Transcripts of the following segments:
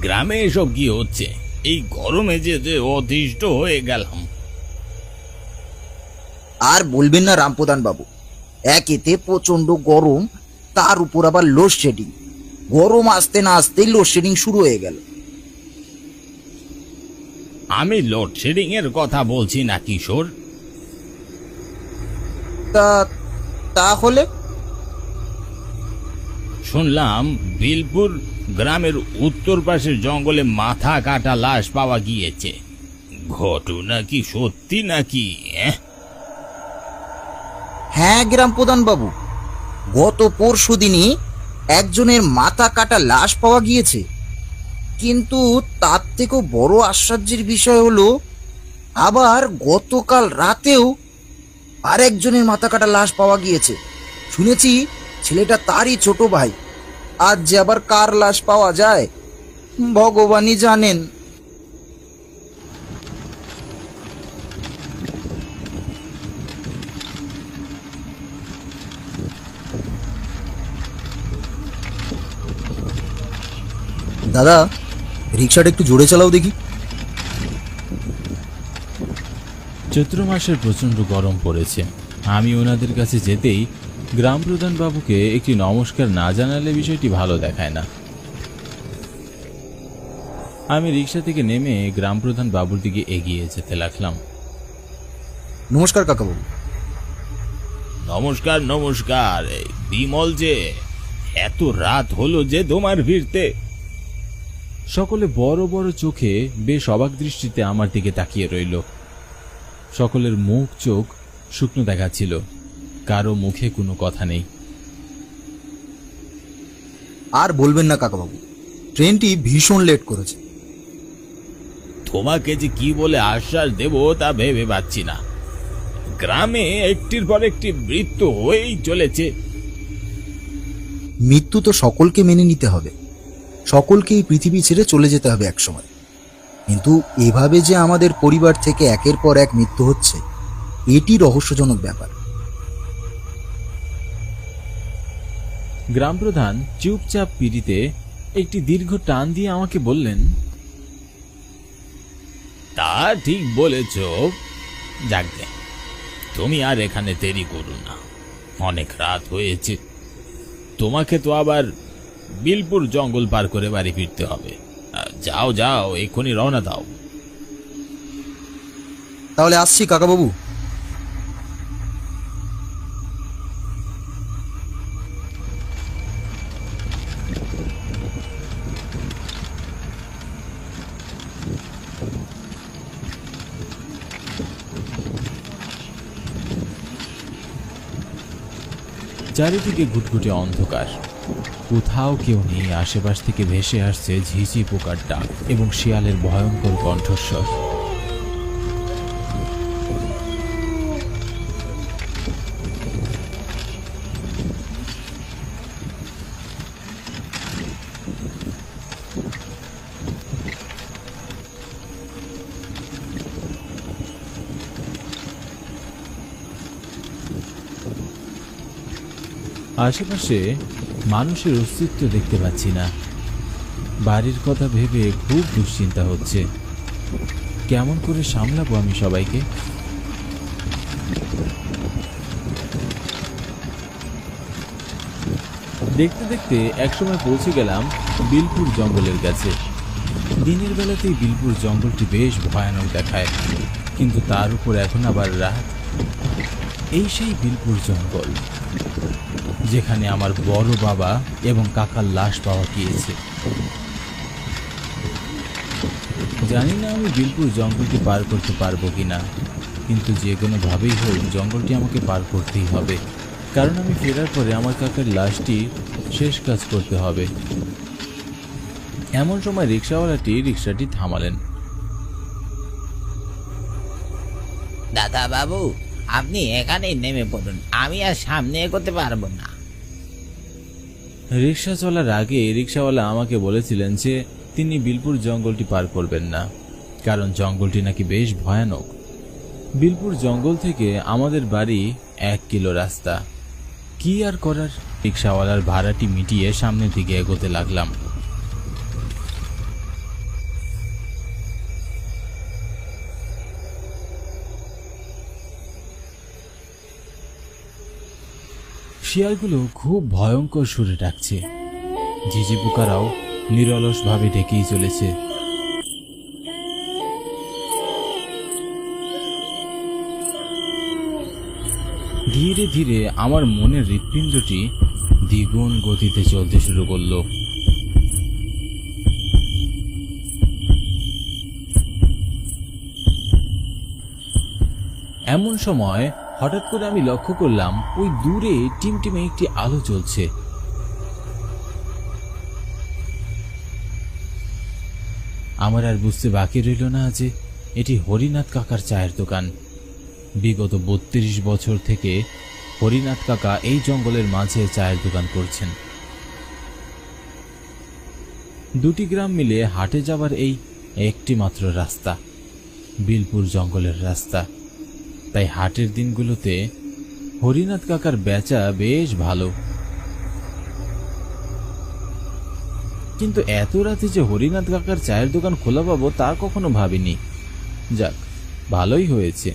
গ্রামে এসব কি হচ্ছে? এই গরমে যে অতিষ্ঠ হয়ে গেলাম। আর বলবেন না রামপ্রধান বাবু, একেতে প্রচন্ড গরম, তার উপর আবার লোডশেডিং। গরম আসতে না আসতেই লোডশেডিং শুরু হয়ে গেল। আমি লোডশেডিং এর কথা বলছি না কিশোর। তা তাহলে শুনলাম বিলপুর গ্রামের উত্তর পাশের জঙ্গলে মাথা কাটা লাশ পাওয়া গিয়েছে। ঘটনা কি সত্যি নাকি? হ্যাঁ গ্রাম প্রধান বাবু, গত পরশু দিনই একজনের মাথা কাটা লাশ পাওয়া গিয়েছে। কিন্তু তার থেকেও বড় আশ্চর্যের বিষয় হলো, আবার গতকাল রাতেও আরেকজনের মাথা কাটা লাশ পাওয়া গিয়েছে। শুনেছি ছেলেটা তারই ছোট ভাই। আজ যে আবার কার লাশ পাওয়া যায় ভগবানই জানেন। দাদা, রিক্সাটা একটু জোরে চালাও দেখি। চৈত্র মাসের প্রচণ্ড গরম পড়েছে। আমি ওনাদের কাছে যেতেই গ্রাম প্রধান বাবুকে একটি নমস্কার না জানালে বিষয়টি ভালো দেখায় না। আমি রিক্সা থেকে নেমে গ্রাম প্রধান বাবুর দিকে এগিয়ে যেতে লাগলাম। নমস্কার কাকাবাবু। নমস্কার নমস্কার। বিমল যে, এত রাত হলো যে তোমার ফিরতে? সকলে বড় বড় চোখে বেশ অবাক দৃষ্টিতে আমার দিকে তাকিয়ে রইল। সকলের মুখ চোখ শুকনো দেখাচ্ছিল, কারো মুখে কোনো কথা নেই। আর বলবেন না কাকাবাবু, ট্রেনটি ভীষণ লেট করেছে। তোমাকে যে কি বলে আশ্বাস দেব তা ভেবে পাচ্ছি না। গ্রামে একটির পর একটি মৃত্যু হয়েই চলেছে। মৃত্যু তো সকলকে মেনে নিতে হবে, সকলকে এই পৃথিবী ছেড়ে চলে যেতে হবে একসময়। কিন্তু এভাবে যে আমাদের পরিবার থেকে একের পর এক মৃত্যু হচ্ছে, এটি রহস্যজনক ব্যাপার। গ্রাম প্রধান চুপচাপ পিড়িতে একটি দীর্ঘ টান দিয়ে আমাকে বললেন, তা ঠিক বলেছ। যাকগে, তুমি আর এখানে দেরি করো না, অনেক রাত হয়েছে। তোমাকে তো আবার বিলপুর জঙ্গল পার করে বাড়ি ফিরতে হবে। যাও যাও, এক্ষুনি রওনা দাও। তাহলে আসছি কাকাবাবু। চারিদিকে ঘুটঘুটে অন্ধকার, কোথাও কেউ নেই। আশেপাশ থেকে ভেসে আসছে ঝিঝি পোকার ডাক এবং শিয়ালের ভয়ঙ্কর কণ্ঠস্বর। আশেপাশে মানুষের অস্তিত্ব দেখতে পাচ্ছি না। বাড়ির কথা ভেবে খুব দুশ্চিন্তা হচ্ছে। কেমন করে সামলাবো আমি সবাইকে? দেখতে দেখতে একসময় পৌঁছে গেলাম বিলপুর জঙ্গলের কাছে। দিনের বেলাতেই বিলপুর জঙ্গলটি বেশ ভয়ানক দেখায়, কিন্তু তার উপর এখন আবার রাত। এই সেই বিলপুর জঙ্গল যেখানে আমার বড় বাবা এবং কাকার লাশ পাওয়া গিয়েছে। জানি না আমি বিলপুর জঙ্গলটি পার করতে পারবো কিনা, কিন্তু যে কোনো ভাবেই হোক জঙ্গলটি আমাকে পার করতেই হবে, কারণ আমি ফেরার পরে আমার কাকার লাশটি শেষ কাজ করতে হবে। এমন সময় রিক্সাওয়ালাটি রিক্সাটি থামালেন। দাদা বাবু, আপনি এখানেই নেমে পড়ুন, আমি আর সামনে এগোতে পারবো না। রিক্সা চলার আগে রিক্সাওয়ালা আমাকে বলেছিলেন যে তিনি বিলপুর জঙ্গলটি পার করবেন না, কারণ জঙ্গলটি নাকি বেশ ভয়ানক। বিলপুর জঙ্গল থেকে আমাদের বাড়ি 1 কিলো রাস্তা। কি আর করার, রিক্সাওয়ালার ভাড়াটি মিটিয়ে সামনের দিকে এগোতে লাগলাম। শিয়ালগুলো খুব ভয়ঙ্কর সুরে ডাকছে। ঝিঝি পোকারাও নিরলস ভাবে ডেকেই চলেছে। ধীরে ধীরে আমার মনের হৃৎপিণ্ডটি দ্বিগুণ গতিতে চলতে শুরু করলো। এমন সময় হঠাৎ করে আমি লক্ষ্য করলাম ওই দূরে টিমটিমে একটি আলো জ্বলছে। আমার আর বুঝতে বাকি রইল না যে এটি হরিনাথ কাকার চায়ের দোকান। বিগত ৩২ বছর থেকে হরিনাথ কাকা এই জঙ্গলের মাঝে চায়ের দোকান করছেন। দুটি গ্রাম মিলে হাটে যাবার এই একটি মাত্র রাস্তা, বিলপুর জঙ্গলের রাস্তা। তাই হাটের দিনগুলোতে হরিনাথ কাকার বেচা বেশ ভালো। কিন্তু এত রাতে যে হরিনাথ কাকার চায়ের দোকান খোলা পাবো তা কখনো ভাবিনি। যাক, ভালোই হয়েছে,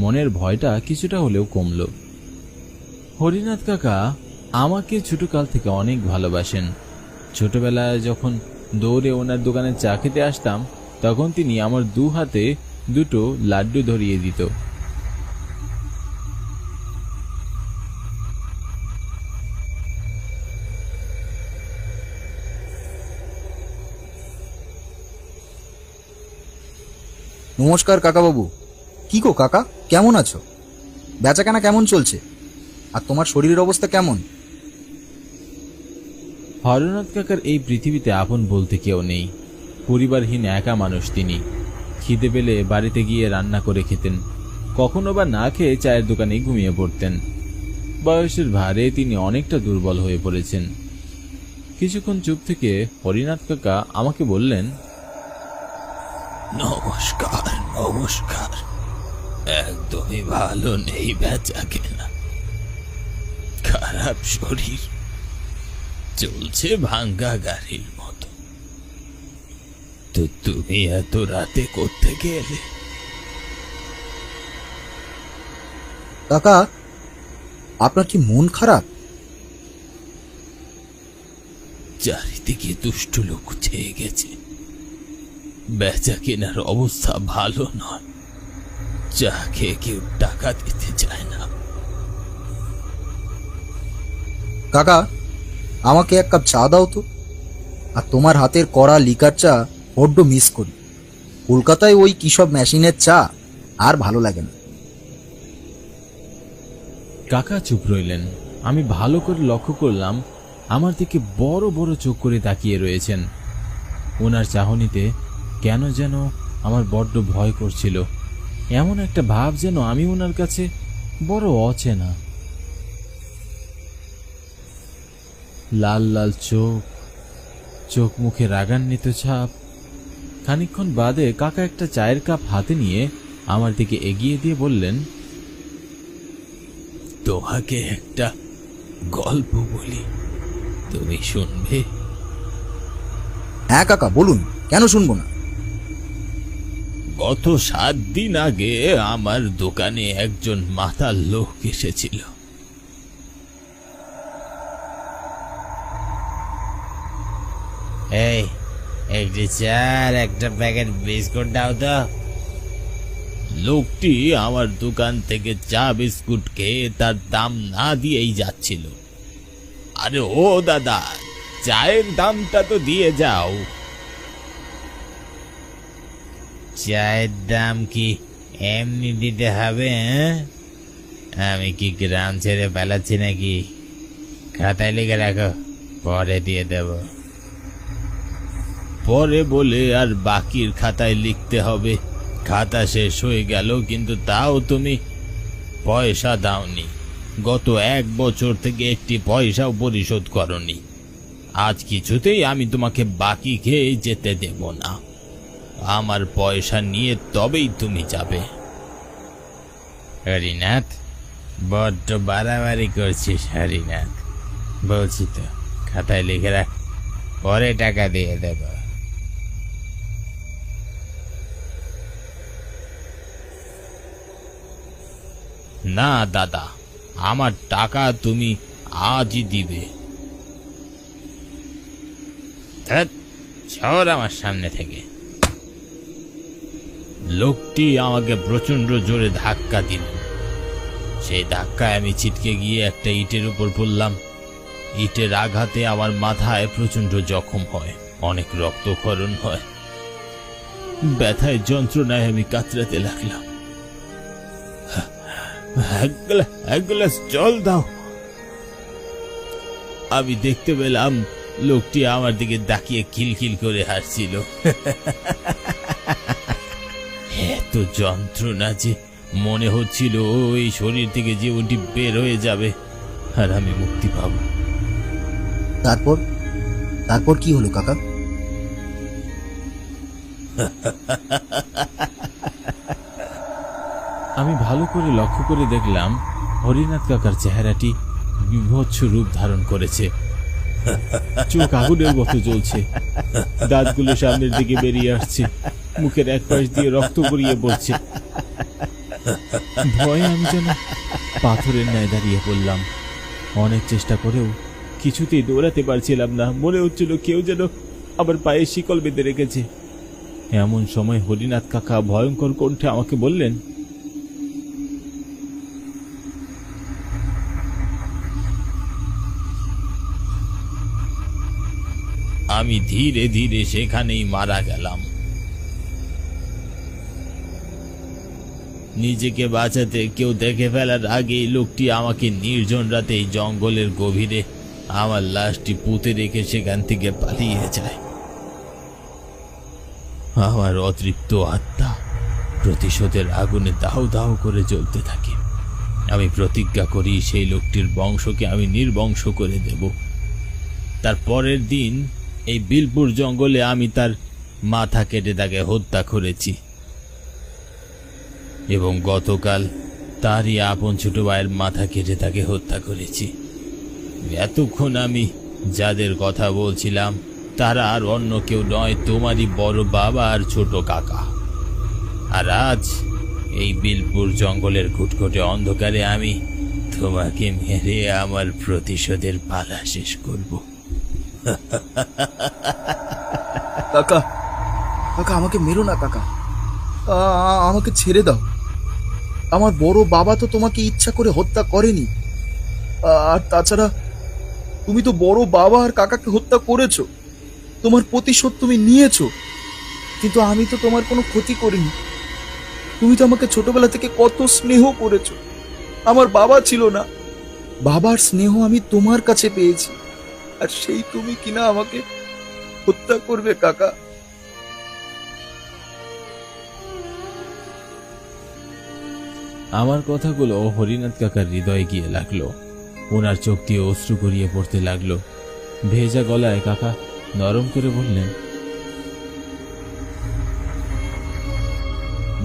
মনের ভয়টা কিছুটা হলেও কমল। হরিনাথ কাকা আমাকে ছোটকাল থেকে অনেক ভালোবাসেন। ছোটবেলায় যখন দৌড়ে ওনার দোকানে চা খেতে আসতাম তখন তিনি আমার 2 হাতে 2টো লাড্ডু ধরিয়ে দিত। নমস্কার কাকাবাবু। কি গো কাকা, কেমন আছো? বেচাকেনা কেমন চলছে? আর তোমার শরীরের অবস্থা কেমন? হরনাথ কাকার এই পৃথিবীতে আপন বলতে কেউ নেই। পরিবারহীন একা মানুষ তিনি। খিদে পেলে বাড়িতে গিয়ে রান্না করে খেতেন, কখনো বা না খেয়ে চায়ের দোকানে ঘুমিয়ে পড়তেন। বয়সের ভারে তিনি অনেকটা দুর্বল হয়ে পড়েছেন। কিছুক্ষণ চুপ থেকে হরিনাথ কাকা আমাকে বললেন, নমস্কার নমস্কার, একদমই ভালো নেই বেচা কেনা, খারাপ শরীর, চলছে ভাঙ্গা গাড়ির মতো। তো তুমি এত রাতে করতে গেলে? কাকা, আপনার কি মন খারাপ? চারিদিকে দুষ্ট লোক ছেয়ে গেছে, বেচা কেনার অবস্থা ভালো নয়, চা খেয়ে কেউ টাকা দিতে চায় না। কাকা, আমাকে 1 কাপ চা দাও তো। আর তোমার হাতের কড়া লিকার চা বড্ড মিস করি। কলকাতায় ওই কি সব মেশিনের চা আর ভালো লাগে না। কাকা চুপ রইলেন। আমি ভালো করে লক্ষ্য করলাম আমার দিকে বড় বড় চোখ করে তাকিয়ে রয়েছেন। ওনার চাহনিতে কেন যেন আমার বড্ড ভয় করছিল। এমন একটা ভাব যেন আমি ওনার কাছে বড় অচেনা। লাল লাল চোখ, চোখ মুখে রাগান্বিত ছাপ। খানিকক্ষণ বাদে কাকা একটা চায়ের কাপ হাতে নিয়ে আমার দিকে এগিয়ে দিয়ে বললেন, তোমাকে একটা গল্প বলি, তুমি শুনবে? হ্যাঁ কাকা, বলুন, কেন শুনবো না। গত 7 দিন আগে আমার দোকানে একজন মাতাল লোক এসেছিল। এই একটি চা আর একটা প্যাকেট বিস্কুট দাও তো। লোকটি আমার দোকান থেকে চা বিস্কুট খেয়ে তার দাম না দিয়েই যাচ্ছিল। আরে ও দাদা, চায়ের দামটা তো দিয়ে যাও। চায়ের দাম কি এমনি দিতে হবে? আমি কি গ্রাম ছেড়ে পালাচ্ছি নাকি? খাতায় লিখে রাখো, পরে দিয়ে দেব। পরে বলে আর বাকির খাতায় লিখতে হবে? খাতা শেষ হয়ে গেল কিন্তু তাও তুমি পয়সা দাওনি। গত 1 বছর থেকে একটি পয়সাও পরিশোধ করনি। আজ কিছুতেই আমি তোমাকে বাকি খেয়ে যেতে দেব না। আমার পয়সা নিয়ে তবেই তুমি যাবে। হরিনাথ, বড্ড বাড়াবাড়ি করছিস হরিনাথ। বলছি তো, খাতায় লিখে রাখ, পরে টাকা দিয়ে দেব। না দাদা, আমার টাকা তুমি আজই দিবে। ধ্যাৎ, সর আমার সামনে থেকে। লোকটি আমাকে প্রচন্ড জোরে ধাক্কা দিল। সেই ধাক্কায় আমি ছিটকে গিয়ে একটা ইটের উপর পড়লাম। ইটের আঘাতে আমার মাথায় প্রচন্ড জখম হয়, অনেক রক্তক্ষরণ হয়। ব্যথায় যন্ত্রণায় আমি কাতরাতে লাগলাম। এক গ্লাস জল দাও। আমি দেখতে পেলাম লোকটি আমার দিকে তাকিয়ে খিলখিল করে হাসছিল। এত যন্ত্রণা যে মনে হচ্ছিল এই শরীর থেকে জীবনটি বের হয়ে যাবে আর আমি মুক্তি পাব। তারপর তারপর কি হলো কাকা? আমি ভালো করে লক্ষ্য করে দেখলাম হরিনাথ কাকার চেহারাটি বিভৎস রূপ ধারণ করেছে। চোখ আগুনের মতো জ্বলছে, দাঁতগুলো সামনের দিকে বেরিয়ে আসছে, মুখের এক পাশ দিয়ে রক্ত গড়িয়ে পড়ছে। ভয়ে আমি যেন পাথরের ন্যায় দাঁড়িয়ে পড়লাম। অনেক চেষ্টা করেও কিছুতেই দৌড়াতে পারছিলাম না। মনে হচ্ছিল কেউ যেন আমার পায়ে শিকল বেঁধে রেখেছে। এমন সময় হরিনাথ কাকা ভয়ঙ্কর কণ্ঠে আমাকে বললেন, আমি ধীরে ধীরে সেখানেই মারা গেলাম। নিজেকে বাঁচাতে কেউ দেখে ফেলার আগেই লোকটি আমাকে নির্জন রাতে এই জঙ্গলের গভীরে আমার লাশটি পুঁতে রেখে সেখান থেকে পালিয়ে যায়। আমার অতৃপ্ত আত্মা প্রতিশোধের আগুনে দাউ দাউ করে জ্বলতে থাকে। আমি প্রতিজ্ঞা করি সেই লোকটির বংশকে আমি নির্বংশ করে দেব। তার পরের দিন এই বিলপুর জঙ্গলে আমি তার মাথা কেটে তাকে হত্যা করেছি এবং গতকাল তারই আপন ছোট ভাইয়ের মাথা কেটে তাকে হত্যা করেছি। এতক্ষণ আমি যাদের কথা বলছিলাম তারা আর অন্য কেউ নয়, তোমারই বড় বাবা আর ছোট কাকা। আর আজ এই বিলপুর জঙ্গলের ঘুটঘুটে অন্ধকারে আমি তোমাকে মেরে আমার প্রতিশোধের পালা শেষ করব। কাকা, কাকা আমাকে মেরো না কাকা, আমাকে ছেড়ে দাও। আমার বড় বাবা তো তোমাকে ইচ্ছা করে হত্যা করেনি। আর তাছাড়া তুমি তো বড় বাবা আর কাকাকে হত্যা করেছো, তোমার প্রতিশোধ তুমি নিয়েছো। কিন্তু আমি তো তোমার কোনো ক্ষতি করিনি। তুমি তো আমাকে ছোটবেলা থেকে কত স্নেহ করেছো। আমার বাবা ছিল না, বাবার স্নেহ আমি তোমার কাছে পেয়েছি, আর সেই তুমি কিনা আমাকে হত্যা করবে কাকা। আমার কথাগুলো হরিনাথ কাকার হৃদয়ে গিয়ে লাগলো। ওনার চোখ দিয়ে অশ্রু গড়িয়ে পড়তে লাগলো। ভেজা গলায় কাকা নরম করে বললেন,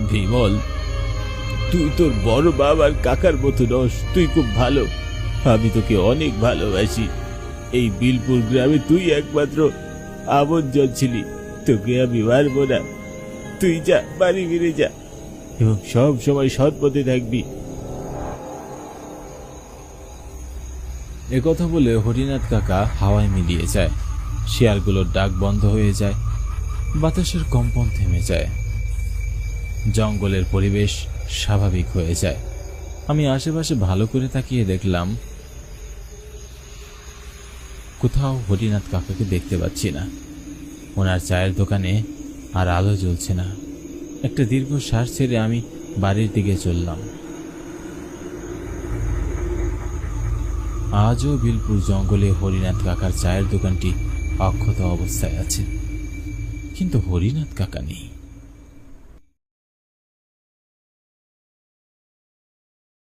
বিমল, তুই তোর বড় বাবার কাকার মতো নস। তুই খুব ভালো, আমি তোকে অনেক ভালোবাসি। এই বিলপুর গ্রামে তুই একমাত্র আপনজন ছিলি। তোকে আমি মারবো না। তুই যা, বাড়ি ফিরে যা এবং সব সময় সৎ পথে থাকবি। একথা বলে হরিনাথ কাকা হাওয়ায় মিলিয়ে যায়। শিয়ালগুলোর ডাক বন্ধ হয়ে যায়, বাতাসের কম্পন থেমে যায়, জঙ্গলের পরিবেশ স্বাভাবিক হয়ে যায়। আমি আশেপাশে ভালো করে তাকিয়ে দেখলাম কোথাও হরিনাথ কাকাকে দেখতে পাচ্ছি না। ওনার চায়ের দোকানে আর আলো জ্বলছে না। একটা দীর্ঘ শ্বাস ছেড়ে আমি বাড়ির দিকে চললাম। আজও বিলপুর জঙ্গলে হরিনাথ কাকার চায়ের দোকানটি অক্ষত অবস্থায় আছে, কিন্তু হরিনাথ কাকা নেই।